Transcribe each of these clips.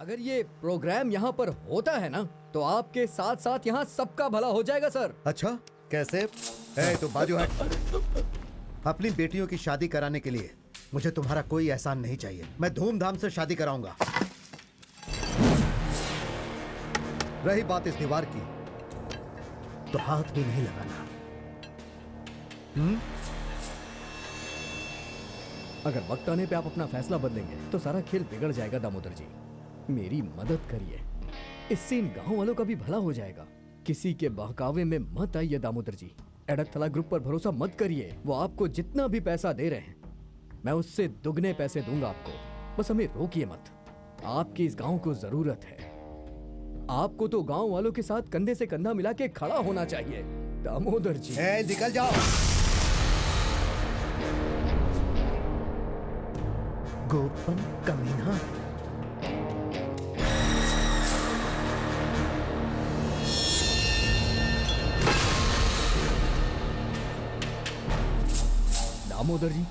अगर ये प्रोग्राम यहाँ पर होता है ना तो आपके साथ साथ यहाँ सबका भला हो जाएगा सर। अच्छा कैसे? तो बाजू हट। अपनी बेटियों की शादी कराने के लिए मुझे तुम्हारा कोई एहसान नहीं चाहिए। मैं धूमधाम से शादी कराऊंगा। रही बात इस दीवार की, तो हाथ भी नहीं लगाना। अगर वक्त आने पे आप अपना फैसला बदलेंगे तो सारा खेल बिगड़ जाएगा दामोदर जी। मेरी मदद करिए, इससे इन गांव वालों का भी भला हो जाएगा। किसी के बहकावे में मत आइए दामोदर जी। एडकथला ग्रुप पर भरोसा मत करिए। वो आपको जितना भी पैसा दे रहे हैं मैं उससे दुगने पैसे दूंगा आपको। बस हमें रोकिए मत। आपकी इस गांव को जरूरत है। आपको तो गांव वालों के साथ कंधे से कंधा मिला के खड़ा होना चाहिए दामोदर जी। निकल जाओ। गोपन कमीना। दामोदर जी,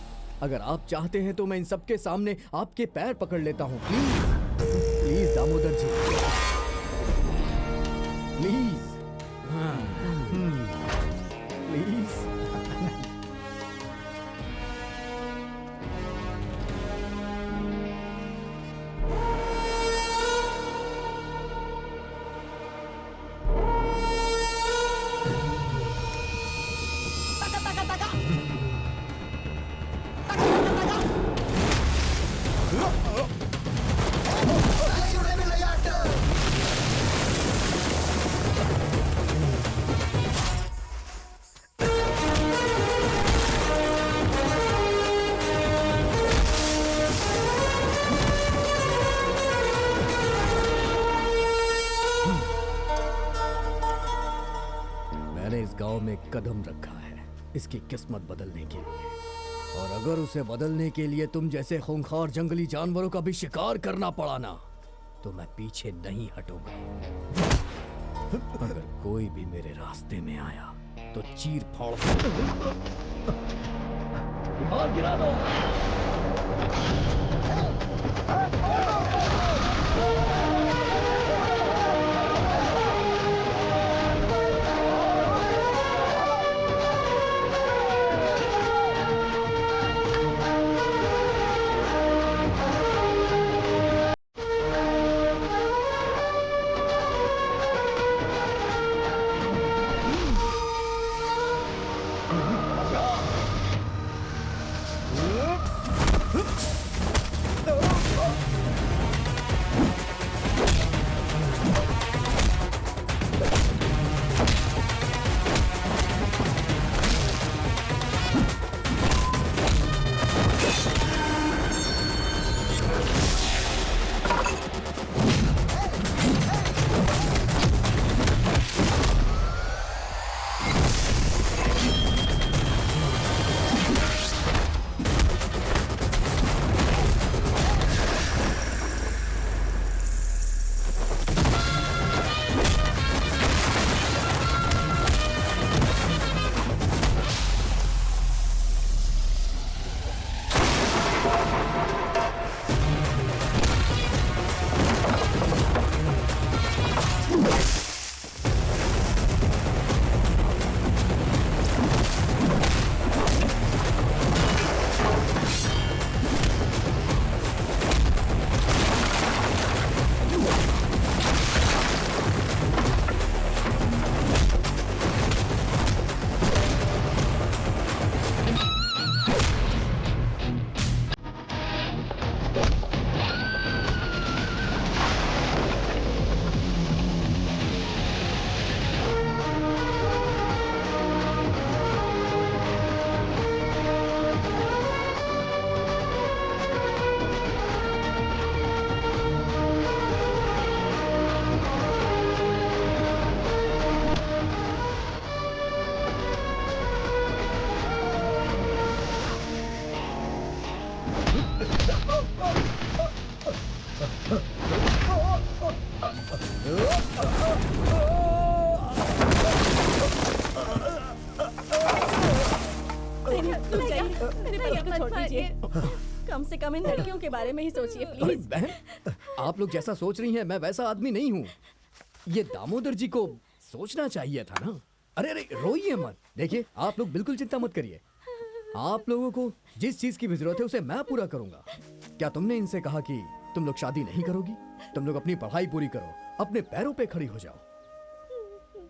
अगर आप चाहते हैं तो मैं इन सबके सामने आपके पैर पकड़ लेता हूँ। Please please Damodar ji, please. Please. मैंने इस गांव में कदम रखा है इसकी किस्मत बदलने के लिए, और अगर उसे बदलने के लिए तुम जैसे खूंखार जंगली जानवरों का भी शिकार करना पड़ा ना तो मैं पीछे नहीं हटूंगा। अगर कोई भी मेरे रास्ते में आया तो चीर फाड़ गिरा दो। मेरे पति को छोड़ दीजिए। कम से कम इन लड़कियों के बारे में ही सोचिए प्लीज। बहन आप लोग जैसा सोच रही हैं मैं वैसा आदमी नहीं हूँ। ये दामोदर जी को सोचना चाहिए था ना। अरे अरे रोइए मत। देखिए आप लोग बिल्कुल चिंता मत करिए। आप लोगों को जिस चीज की भी जरूरत है उसे मैं पूरा करूंगा। क्या तुमने इनसे कहा कि तुम लोग शादी नहीं करोगी? तुम लोग अपनी पढ़ाई पूरी करो, अपने पैरों पे खड़ी हो जाओ,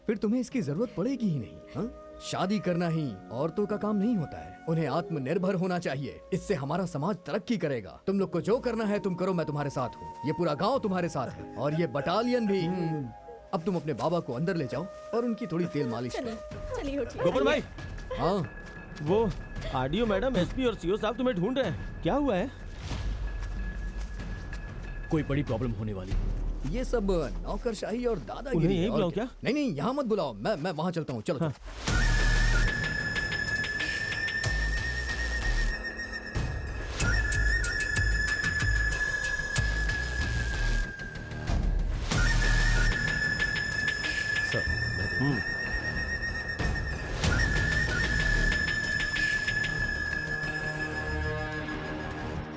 फिर तुम्हें इसकी जरूरत पड़ेगी ही नहीं। हाँ? शादी करना ही औरतों का काम नहीं होता है, उन्हें आत्मनिर्भर होना चाहिए। इससे हमारा समाज तरक्की करेगा। तुम लोग को जो करना है तुम करो, मैं तुम्हारे साथ हूँ। ये पूरा गांव तुम्हारे साथ है और ये बटालियन भी। अब तुम अपने बाबा को अंदर ले जाओ और उनकी थोड़ी तेल मालिश करो। चलिए उठिए। गोपाल भाई, हाँ वो आरडीओ मैडम, एसपी और सीओ साहब तुम्हें ढूंढ रहे हैं। क्या हुआ है? कोई बड़ी प्रॉब्लम होने वाली। ये सब नौकरशाही और दादागिरी उन्हें यहीं है, और बुलाऊं क्या? नहीं नहीं यहाँ मत बुलाओ, मैं वहाँ चलता हूँ। चलो हाँ।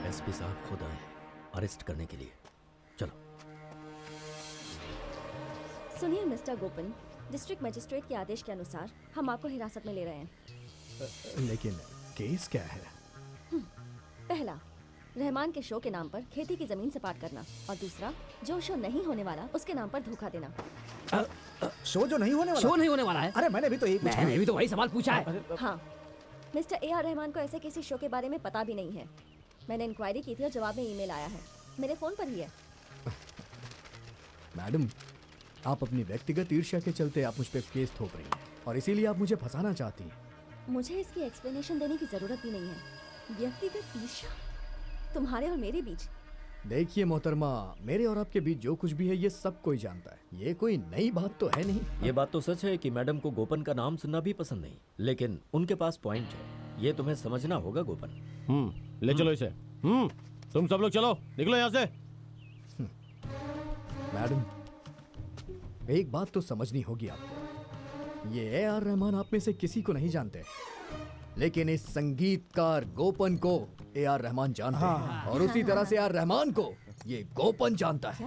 एसपी साहब खुद आए हैं अरेस्ट करने के लिए। चलो। सुनिए मिस्टर गोपन, डिस्ट्रिक्ट मजिस्ट्रेट के आदेश के अनुसार हम आपको हिरासत में ले रहे हैं। लेकिन केस क्या है? पहला, रहमान के शो के नाम पर खेती की जमीन सपाट करना, और दूसरा, जो शो नहीं होने वाला उसके नाम पर धोखा देना। शो जो नहीं होने वाला। शो नहीं होने वाला है। अरे मैंने भी तो यही पूछा। मैंने भी तो वही सवाल पूछा है। हाँ, मिस्टर ए आर रहमान को ऐसे किसी शो के बारे में पता भी नहीं है। मैंने इंक्वायरी की थी और जवाब में ईमेल आया है, मेरे फोन पर ही है। मैडम, आप अपनी व्यक्तिगत ईर्ष्या के चलते आप मुझ पे केस थोप रही हैं और इसीलिए आप मुझे फंसाना चाहती हैं। मुझे इसकी एक्सप्लेनेशन देने की जरूरत भी नहीं है। व्यक्तिगत ईर्ष्या तुम्हारे और मेरे बीच? देखिए मोहतरमा, मेरे और आपके बीच जो कुछ भी है ये सब कोई जानता है। ये कोई नई बात तो है नहीं। ये बात तो सच है कि मैडम को गोपन का नाम सुनना भी पसंद नहीं, लेकिन उनके पास पॉइंट है। ये तुम्हें समझना होगा गोपन। ले चलो इसे। तुम सब लोग चलो, निकलो यहाँ से। मैडम, एक बात तो समझनी होगी आपको। ये ए आर रहमान आप में से किसी को नहीं जानते, लेकिन इस संगीतकार गोपन को ए आर रहमान जानते हैं, और उसी तरह से ए आर रहमान को ये गोपन जानता है।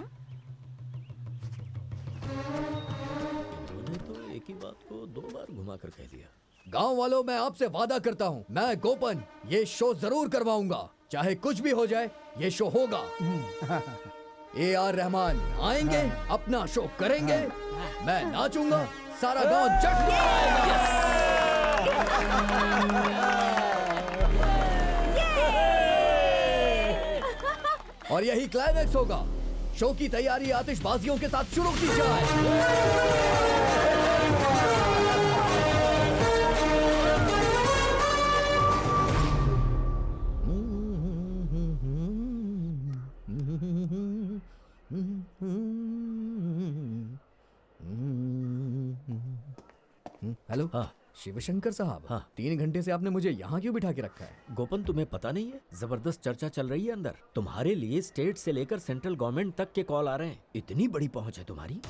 इन्होंने तो एक ही बात को 2 बार घुमा कर कह दिया। गांव वालों, मैं आपसे वादा करता हूँ, मैं गोपन ये शो जरूर करवाऊंगा। चाहे कुछ भी हो जाए, ये शो होगा। ए आर रहमान आएंगे, अपना शो करेंगे, मैं नाचूंगा, सारा गांव जश्न और यही क्लाइमैक्स होगा। शो की तैयारी आतिशबाजियों के साथ शुरू की जाए। हेलो। हाँ। शिवशंकर साहब, हाँ। 3 घंटे से आपने मुझे यहाँ क्यों बिठा के रखा है? गोपन, तुम्हें पता नहीं है? जबरदस्त चर्चा चल रही है अंदर। तुम्हारे लिए स्टेट से लेकर सेंट्रल गवर्नमेंट तक के कॉल आ रहे हैं। इतनी बड़ी पहुंच है तुम्हारी।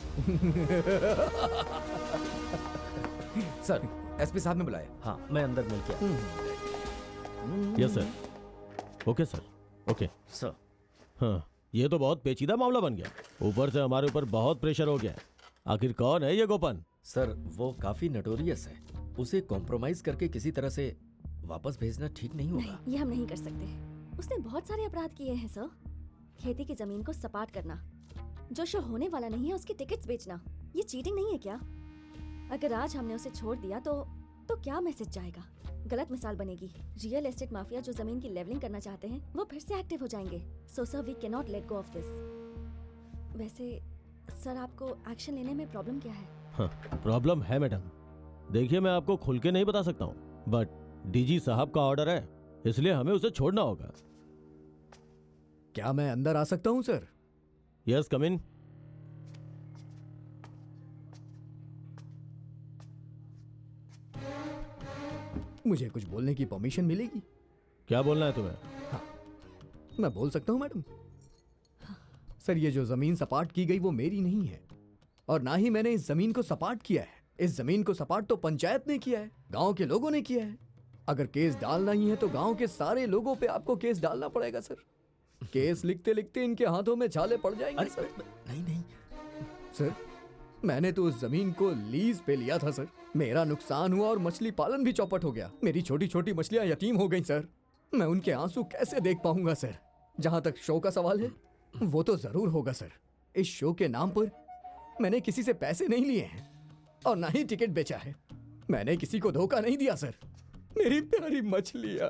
सर, एसपी साहब ने बुलाया। हाँ, मैं अंदर मिल के आता। Yes sir. Okay sir, okay sir, हाँ, ये तो बहुत पेचीदा मामला बन गया। ऊपर से हमारे ऊपर बहुत प्रेशर हो गया। आखिर कौन है ये गोपन? सर वो काफी नटोरियस है। उसे कॉम्प्रोमाइज करके किसी तरह से वापस भेजना ठीक नहीं होगा। नहीं, ये हम नहीं कर सकते। उसने बहुत सारे अपराध किए हैं सर। खेती की जमीन को सपाट करना, जो शो होने वाला नहीं है उसकी टिकट्स बेचना, ये चीटिंग नहीं है क्या? अगर आज हमने उसे छोड़ दिया तो क्या मैसेज जाएगा? गलत मिसाल बनेगी। रियल एस्टेट माफिया जो जमीन की लेवलिंग करना चाहते हैं वो फिर से एक्टिव हो जाएंगे। So sir, we can not let go of this. वैसे सर, आपको एक्शन लेने में प्रॉब्लम क्या है? हाँ, प्रॉब्लम है मैडम। देखिए, मैं आपको खुल के नहीं बता सकता हूँ, बट डीजी साहब का ऑर्डर है, इसलिए हमें उसे छोड़ना होगा। क्या मैं अंदर आ सकता हूँ सर? यस, कम इन। मुझे कुछ बोलने की परमिशन मिलेगी? क्या बोलना है तुम्हें? मैं बोल सकता हूँ मैडम? सर, ये जो जमीन सपाट की गई वो मेरी नहीं है, और ना ही मैंने इस जमीन को सपाट किया है। इस जमीन को सपाट तो पंचायत ने किया है, गांव के लोगों ने किया है। अगर केस डालना ही है तो गांव के सारे लोगों पे आपको केस डालना पड़ेगा सर। केस लिखते लिखते इनके हाथों में छाले पड़ जाएंगे अरे सर। नहीं नहीं, सर मैंने तो उस जमीन को लीज पे लिया था सर। मेरा नुकसान हुआ और मछली पालन भी चौपट हो गया। मेरी छोटी छोटी मछलियां यतीम हो गईं सर। मैं उनके आंसू कैसे देख पाऊंगा सर। जहां तक शो का सवाल है, वो तो जरूर होगा सर। इस शो के नाम पर मैंने किसी से पैसे नहीं लिए हैं और ना ही टिकट बेचा है। मैंने किसी को धोखा नहीं दिया सर। मेरी प्यारी मछलियां।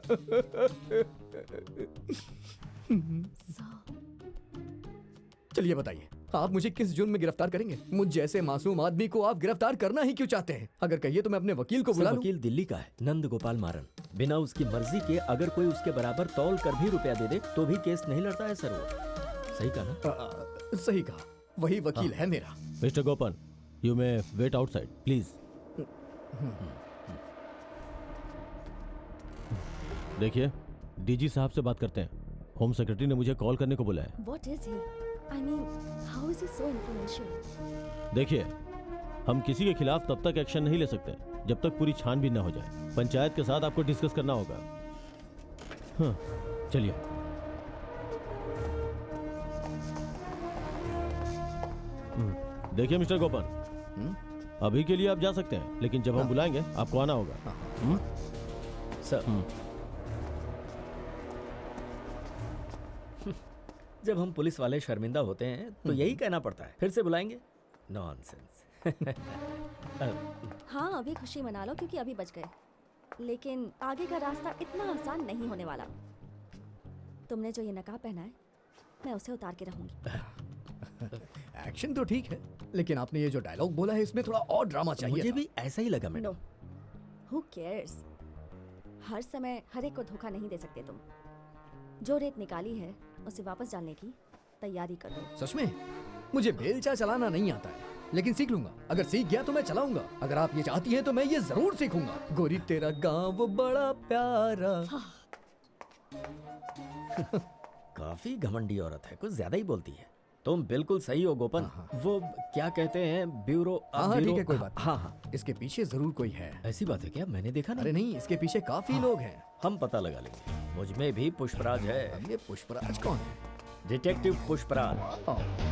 चलिए बताइए, आप मुझे किस जुर्म में गिरफ्तार करेंगे? मुझ जैसे मासूम आदमी को आप गिरफ्तार करना ही क्यों चाहते हैं? अगर कहिए तो मैं अपने वकील को बुला सर, लूं। वकील दिल्ली का है, नंद गोपाल मारन। बिना उसकी मर्जी के अगर कोई उसके बराबर तौल कर भी रुपया दे दे तो भी केस नहीं लड़ता है सर वो। सही कहा ना? सही कहा, वही वकील है मेरा। Mister Gopan, you may wait outside please. देखिए, डीजी साहब से बात करते हैं। होम सेक्रेटरी ने मुझे कॉल करने को बोला है। What is he? I mean, how is he so influential? देखिए, हम किसी के खिलाफ तब तक एक्शन नहीं ले सकते जब तक पूरी छानबीन न हो जाए। पंचायत के साथ आपको डिस्कस करना होगा। हाँ, चलिए। देखिए मिस्टर गोपन, अभी के लिए आप जा सकते हैं, लेकिन जब हम बुलाएंगे आपको आना होगा। सर, जब हम पुलिस वाले शर्मिंदा होते हैं तो यही कहना पड़ता है, फिर से बुलाएंगे। नॉनसेंस। हाँ, अभी खुशी मना लो क्योंकि अभी बच गए। लेकिन आगे का रास्ता इतना आसान नहीं होने वाला। तुमने जो ये नकाब पहना है, मैं उसे उतार के रहूंगी। एक्शन तो ठीक है, लेकिन आपने ये जो डायलॉग बोला है इसमें थोड़ा और ड्रामा चाहिए मुझे था। भी ऐसा ही लगा नो, मैडम। Who cares? हर समय हर एक को धोखा नहीं दे सकते तुम। जो रेत निकाली है उसे वापस डालने की तैयारी कर लो। सच में मुझे बेलचा चलाना नहीं आता है, लेकिन सीख लूंगा। अगर सीख गया तो मैं चलाऊंगा। अगर आप ये चाहती हैं तो मैं ये जरूर सीखूंगा। गोरी तेरा गांव बड़ा प्यारा। काफी घमंडी औरत है, कुछ ज्यादा ही बोलती है। तुम बिल्कुल सही हो गोपन। वो क्या कहते हैं, ब्यूरो। हाँ ठीक है, कोई बात नहीं। हाँ हाँ, इसके पीछे जरूर कोई है। ऐसी बात है क्या? मैंने देखा अरे नहीं। नहीं, इसके पीछे काफी लोग हैं। हम पता लगा लेंगे। मुझ में भी पुष्पराज है, अब ये पुष्पराज कौन है? डिटेक्टिव पुष्पराज।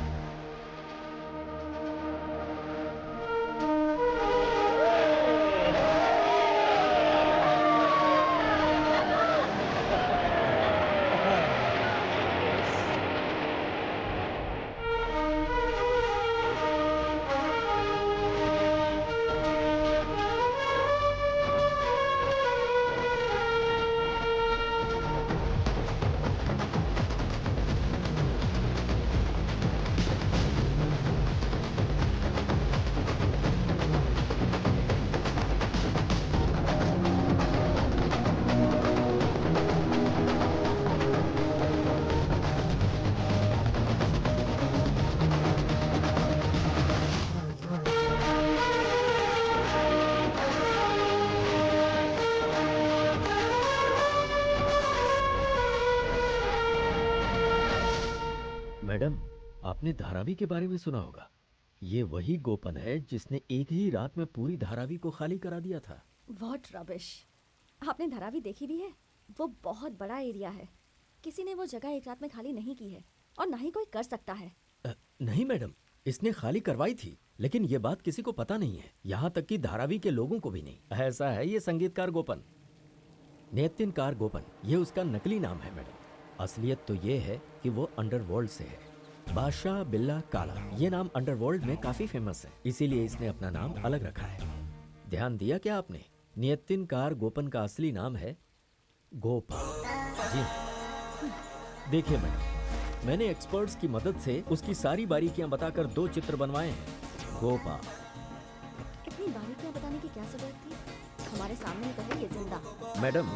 मैडम, आपने धारावी के बारे में सुना होगा। ये वही गोपन है जिसने एक ही रात में पूरी धारावी को खाली करा दिया था। What rubbish! आपने धारावी देखी भी है? वो बहुत बड़ा एरिया है। किसी ने वो जगह एक रात में खाली नहीं की है और ना ही कोई कर सकता है। नहीं मैडम, इसने खाली करवाई थी, लेकिन ये बात किसी को पता नहीं है, यहाँ तक कि धारावी के लोगों को भी नहीं। ऐसा है ये संगीतकार गोपन, नियतिनकार गोपन, ये उसका नकली नाम है मैडम। असलियत तो ये है कि वो अंडरवर्ल्ड से है। बादशाह बिल्ला काला, ये नाम अंडरवर्ल्ड में काफी फेमस है, इसीलिए इसने अपना नाम अलग रखा है। ध्यान दिया क्या आपने? नियतिनकार गोपन का असली नाम है गोपाल। जी देखिए मैडम, मैंने एक्सपर्ट्स की मदद से उसकी सारी बारीकियां बताकर 2 चित्र बनवाए हैं। गोपाल। इतनी बारीकियां बताने की क्या जरूरत थी? हमारे सामने ही तो है ये जिंदा। मैडम,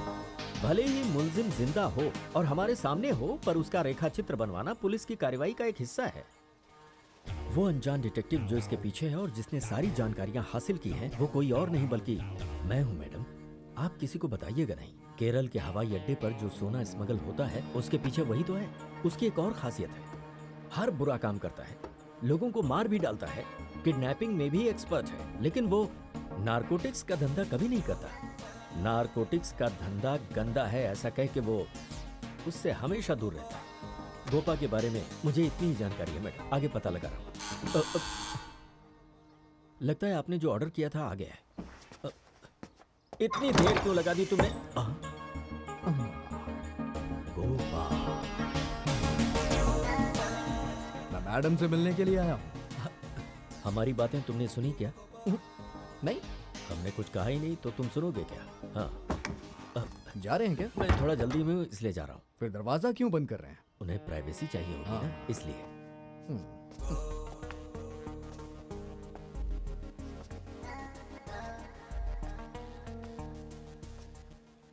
भले ही मुलजिम जिंदा हो और हमारे सामने हो, पर उसका रेखा चित्र बनवाना पुलिस की कार्रवाई का एक हिस्सा है। वो अनजान डिटेक्टिव जो इसके पीछे है और जिसने सारी जानकारियां हासिल की हैं, वो कोई और नहीं बल्कि मैं हूं मैडम। आप किसी को बताइएगा नहीं। केरल के हवाई अड्डे पर जो सोना स्मगल होता है उसके पीछे वही तो है। उसकी एक और खासियत है, हर बुरा काम करता है, लोगों को मार भी डालता है, किडनैपिंग में भी एक्सपर्ट है, लेकिन वो नारकोटिक्स का धंधा कभी नहीं करता। नारकोटिक्स का धंधा गंदा है ऐसा कह के वो उससे हमेशा दूर रहता है। गोपा के बारे में मुझे इतनी ही जानकारी है मैडम, आगे पता लगा रहा हूँ। लगता है आपने जो ऑर्डर किया था आ गया है। इतनी देर क्यों लगा दी तुमने? गोपा, मैं मैडम से मिलने के लिए आया हूँ। हमारी बातें तुमने सुनी क्या? नहीं, हमने कुछ कहा ही नहीं, तो तुम सुनोगे क्या? हाँ, जा रहे हैं क्या? मैं थोड़ा जल्दी में हूँ इसलिए जा रहा हूँ। फिर दरवाजा क्यों बंद कर रहे हैं? उन्हें प्राइवेसी चाहिए होगी ना, इसलिए।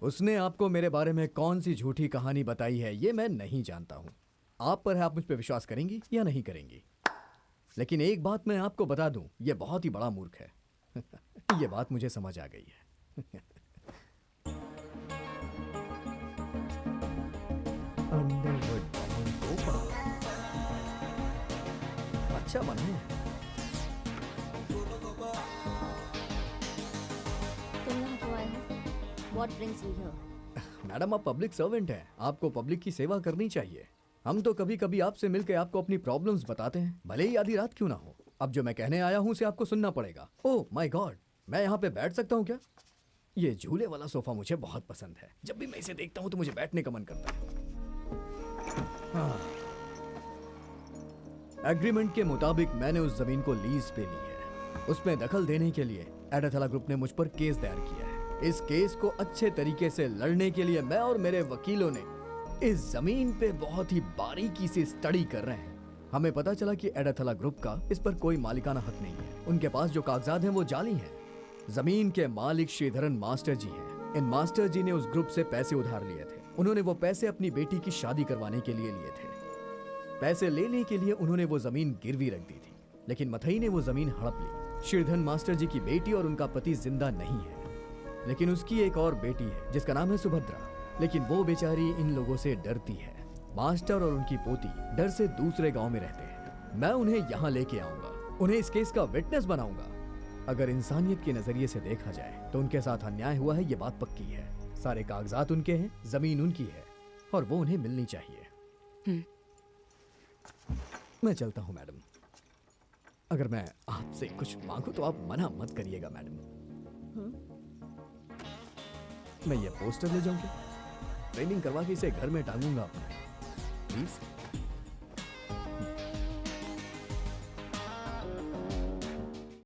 उसने आपको मेरे बारे में कौन सी झूठी कहानी बताई है ये मैं नहीं जानता हूं। आप पर है, आप मुझ पर विश्वास करेंगी या नहीं करेंगी। लेकिन एक बात मैं आपको बता दूं, ये बहुत ही बड़ा मूर्ख है। ये बात मुझे समझ आ गई है। अंडरवुड डॉन गोपा। अच्छा बना है। तुम यहाँ क्यों आए हो? What brings you here? Madam, आप पब्लिक सर्वेंट हैं, आपको पब्लिक की सेवा करनी चाहिए। हम तो कभी कभी आपसे मिलकर आपको अपनी प्रॉब्लम्स बताते हैं, भले ही आधी रात क्यों ना हो। अब जो मैं कहने आया हूं उसे आपको सुनना पड़ेगा। ओह माय गॉड, मैं यहाँ पे बैठ सकता हूँ क्या? ये झूले वाला सोफा मुझे बहुत पसंद है। जब भी मैं इसे देखता हूँ तो मुझे बैठने का मन करता है। एग्रीमेंट के मुताबिक मैंने उस जमीन को लीज पे ली है। उसमें दखल देने के लिए एडाथला ग्रुप ने मुझ पर केस दायर किया है। इस केस को अच्छे तरीके से लड़ने के लिए मैं और मेरे वकीलों ने इस जमीन पे बहुत ही बारीकी से स्टडी कर रहे हैं। हमें पता चला कि एडाथला ग्रुप का इस पर कोई मालिकाना हक नहीं है। उनके पास जो कागजात हैं वो जाली हैं। जमीन के मालिक श्रीधरन मास्टर जी हैं। इन मास्टर जी ने उस ग्रुप से पैसे उधार लिए थे। उन्होंने वो पैसे अपनी बेटी की शादी करवाने के लिए लिए थे। पैसे लेने के लिए उन्होंने वो जमीन गिरवी रख दी थी, लेकिन मथई ने वो जमीन हड़प ली। श्रीधरन मास्टर जी की बेटी और उनका पति जिंदा नहीं है, लेकिन उसकी एक और बेटी है जिसका नाम है सुभद्रा। लेकिन वो बेचारी इन लोगों से डरती है। मास्टर और उनकी पोती डर से दूसरे गांव में रहते हैं। मैं उन्हें यहाँ लेके आऊंगा, उन्हें इस केस का विटनेस बनाऊंगा। अगर इंसानियत के नजरिए से देखा जाए तो उनके साथ अन्याय हुआ है, ये बात पक्की है। सारे कागजात उनके हैं, जमीन उनकी है और वो उन्हें मिलनी चाहिए। मैं चलता हूं मैडम। अगर मैं आपसे कुछ मांगू तो आप मना मत करिएगा मैडम। मैं ये पोस्टर ले जाऊंगा, ट्रेनिंग करवा के इसे घर में टांगूंगा अपने, प्लीज।